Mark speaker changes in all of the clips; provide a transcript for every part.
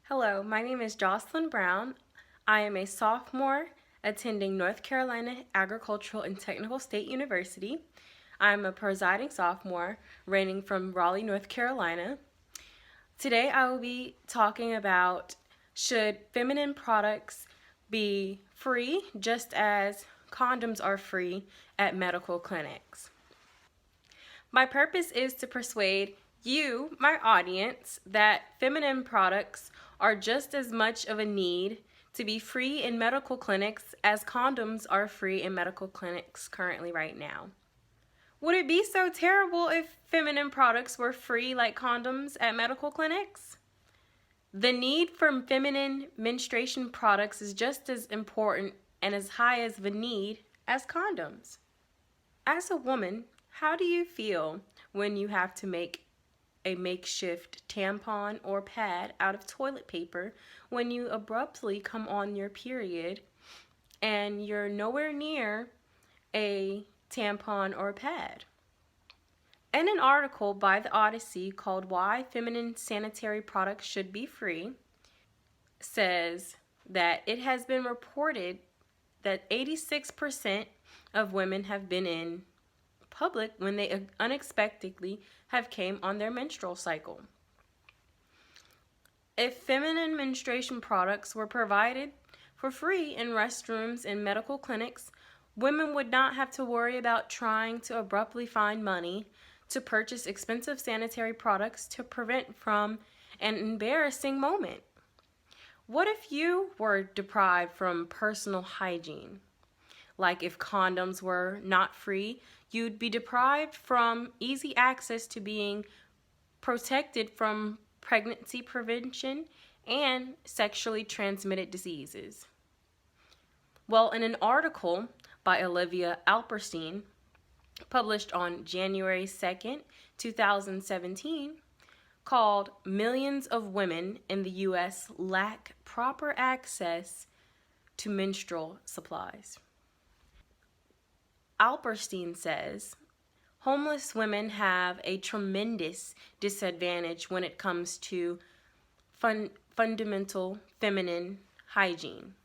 Speaker 1: Hello, my name is Jocelyn Brown. I am a sophomore attending North Carolina Agricultural and Technical State University. I'm a presiding sophomore reigning from Raleigh, North Carolina. Today I will be talking about should feminine products be free just as condoms are free at medical clinics. My purpose is to persuade you, my audience, that feminine products are just as much of a need to be free in medical clinics as condoms are free in medical clinics currently right now. Would it be so terrible if feminine products were free like condoms at medical clinics? The need for feminine menstruation products is just as important and as high as the need as condoms. As a woman, how do you feel when you have to make a makeshift tampon or pad out of toilet paper when you abruptly come on your period and you're nowhere near a tampon or pad? In an article by the Odyssey called Why Feminine Sanitary Products Should Be Free, says that it has been reported that 86% of women have been in public when they unexpectedly have came on their menstrual cycle. If feminine menstruation products were provided for free in restrooms in medical clinics, women would not have to worry about trying to abruptly find money to purchase expensive sanitary products to prevent from an embarrassing moment. What if you were deprived from personal hygiene? Like if condoms were not free, you'd be deprived from easy access to being protected from pregnancy prevention and sexually transmitted diseases. Well, in an article by Olivia Alperstein, published on January 2nd, 2017, called Millions of Women in the U.S. Lack Proper Access to Menstrual Supplies. Alperstein says, homeless women have a tremendous disadvantage when it comes to fundamental feminine hygiene.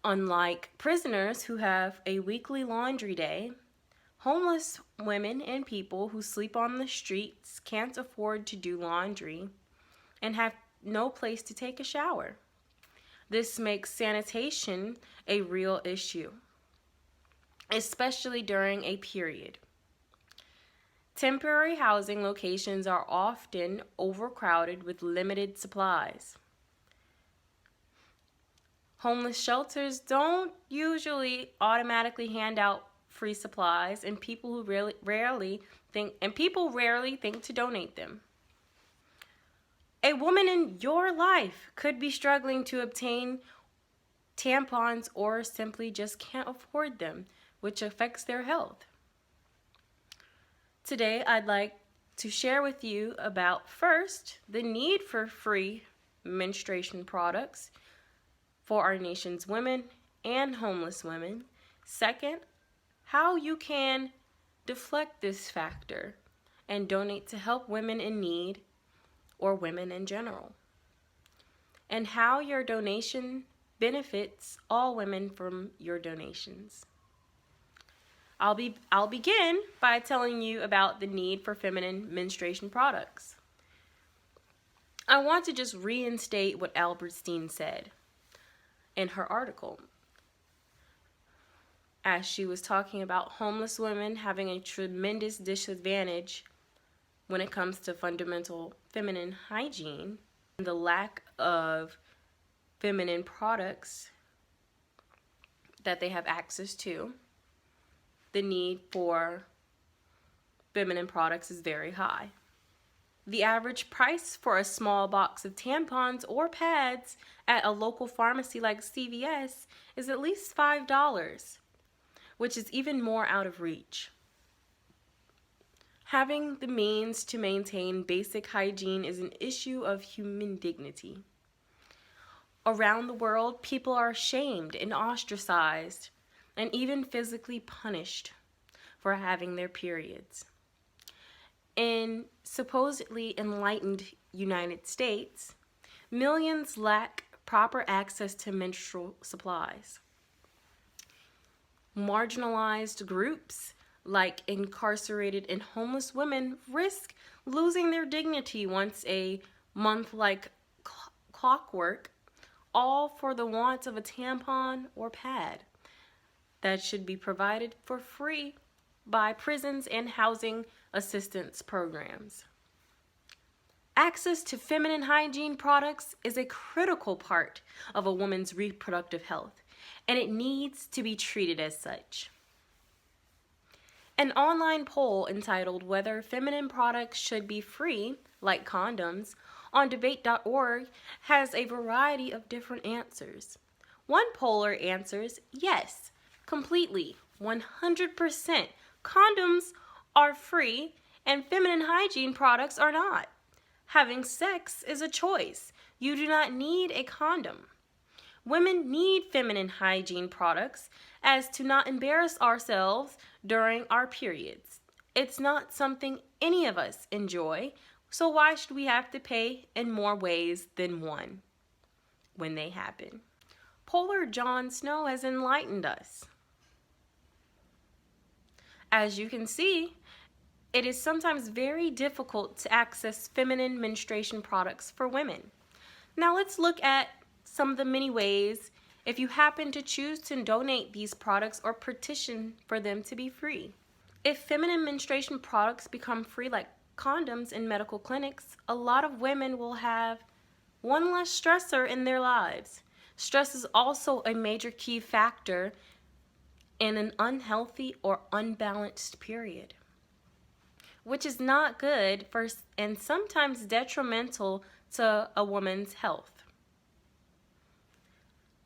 Speaker 1: Unlike prisoners who have a weekly laundry day, homeless women and people who sleep on the streets can't afford to do laundry and have no place to take a shower. This makes sanitation a real issue, especially during a period. Temporary housing locations are often overcrowded with limited supplies. Homeless shelters don't usually automatically hand out free supplies, and people rarely think to donate them. A woman in your life could be struggling to obtain tampons or simply just can't afford them, which affects their health. Today, I'd like to share with you about, first, the need for free menstruation products for our nation's women and homeless women. Second, how you can deflect this factor and donate to help women in need or women in general. And how your donation benefits all women from your donations. I'll begin by telling you about the need for feminine menstruation products. I want to just reinstate what Albertstein said in her article, as she was talking about homeless women having a tremendous disadvantage when it comes to fundamental feminine hygiene and the lack of feminine products that they have access to. The need for feminine products is very high. The average price for a small box of tampons or pads at a local pharmacy like CVS is at least $5, which is even more out of reach. Having the means to maintain basic hygiene is an issue of human dignity. Around the world, people are shamed and ostracized and even physically punished for having their periods. In supposedly enlightened United States, millions lack proper access to menstrual supplies. Marginalized groups like incarcerated and homeless women risk losing their dignity once a month like clockwork, all for the want of a tampon or pad that should be provided for free by prisons and housing assistance programs. Access to feminine hygiene products is a critical part of a woman's reproductive health, and it needs to be treated as such. An online poll entitled Whether Feminine Products Should Be Free, like condoms, on debate.org has a variety of different answers. One poller answers yes, completely, 100%. Condoms are free and feminine hygiene products are not. Having sex is a choice. You do not need a condom. Women need feminine hygiene products as to not embarrass ourselves during our periods. It's not something any of us enjoy, so why should we have to pay in more ways than one when they happen? Polar Jon Snow has enlightened us. As you can see, it is sometimes very difficult to access feminine menstruation products for women. Now let's look at some of the many ways if you happen to choose to donate these products or petition for them to be free. If feminine menstruation products become free like condoms in medical clinics, a lot of women will have one less stressor in their lives. Stress is also a major key factor in an unhealthy or unbalanced period, which is not good for and sometimes detrimental to a woman's health.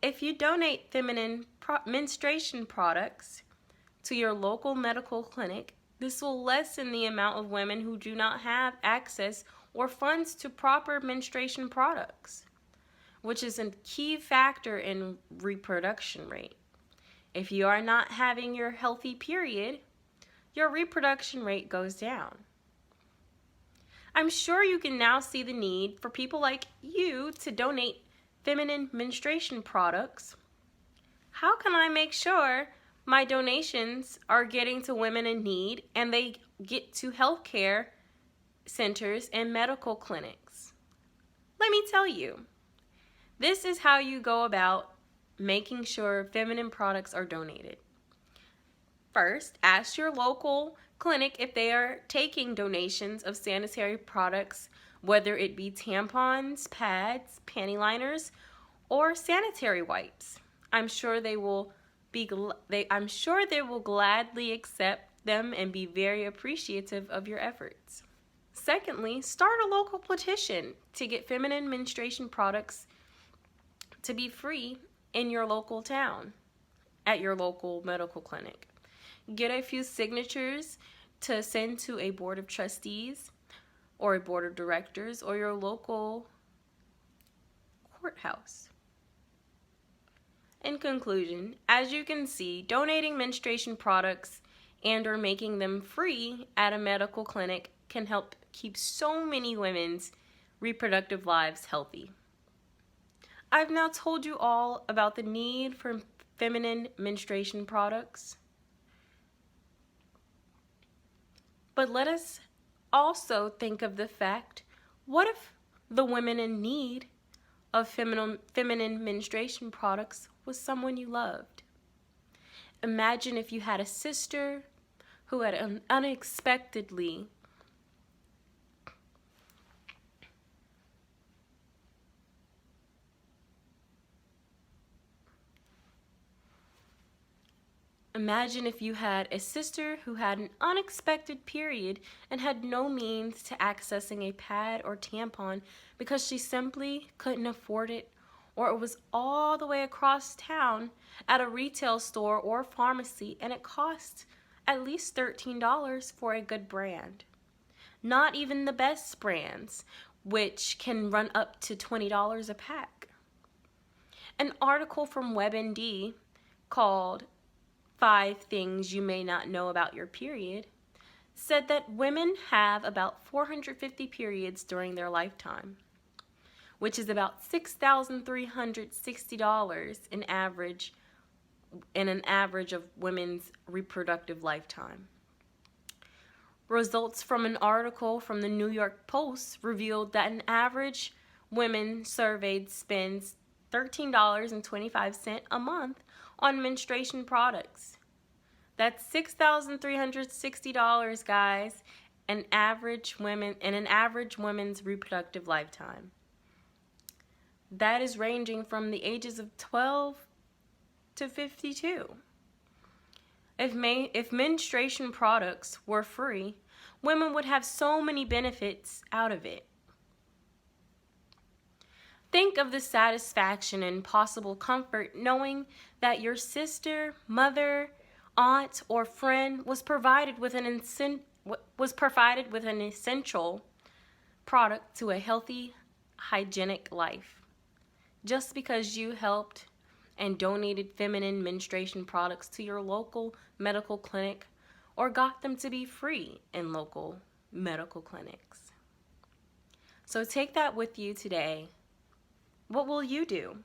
Speaker 1: If you donate feminine menstruation products to your local medical clinic, this will lessen the amount of women who do not have access or funds to proper menstruation products, which is a key factor in reproduction rate. If you are not having your healthy period, your reproduction rate goes down. I'm sure you can now see the need for people like you to donate feminine menstruation products. How can I make sure my donations are getting to women in need and they get to healthcare centers and medical clinics? Let me tell you. This is how you go about making sure feminine products are donated. First, ask your local clinic if they are taking donations of sanitary products, whether it be tampons, pads, panty liners, or sanitary wipes. I'm sure they will gladly accept them and be very appreciative of your efforts. Secondly, start a local petition to get feminine menstruation products to be free in your local town, at your local medical clinic. Get a few signatures to send to a board of trustees or a board of directors or your local courthouse. In conclusion, as you can see, donating menstruation products and or making them free at a medical clinic can help keep so many women's reproductive lives healthy. I've now told you all about the need for feminine menstruation products. But let us also think of the fact, what if the women in need of feminine menstruation products was someone you loved? Imagine if you had a sister who had unexpectedly Imagine if you had a sister who had an unexpected period and had no means to accessing a pad or tampon because she simply couldn't afford it, or it was all the way across town at a retail store or pharmacy and it cost at least $13 for a good brand. Not even the best brands, which can run up to $20 a pack. An article from WebMD called 5 Things You May Not Know About Your Period said that women have about 450 periods during their lifetime, which is about $6,360 in an average of women's reproductive lifetime. Results from an article from the New York Post revealed that an average woman surveyed spends $13.25 a month on menstruation products. That's $6,360, guys, in an average woman's reproductive lifetime. That is ranging from the ages of 12 to 52. If menstruation products were free, women would have so many benefits out of it. Think of the satisfaction and possible comfort knowing that your sister, mother, aunt, or friend was provided with an essential product to a healthy, hygienic life. Just because you helped and donated feminine menstruation products to your local medical clinic or got them to be free in local medical clinics. So take that with you today. What will you do?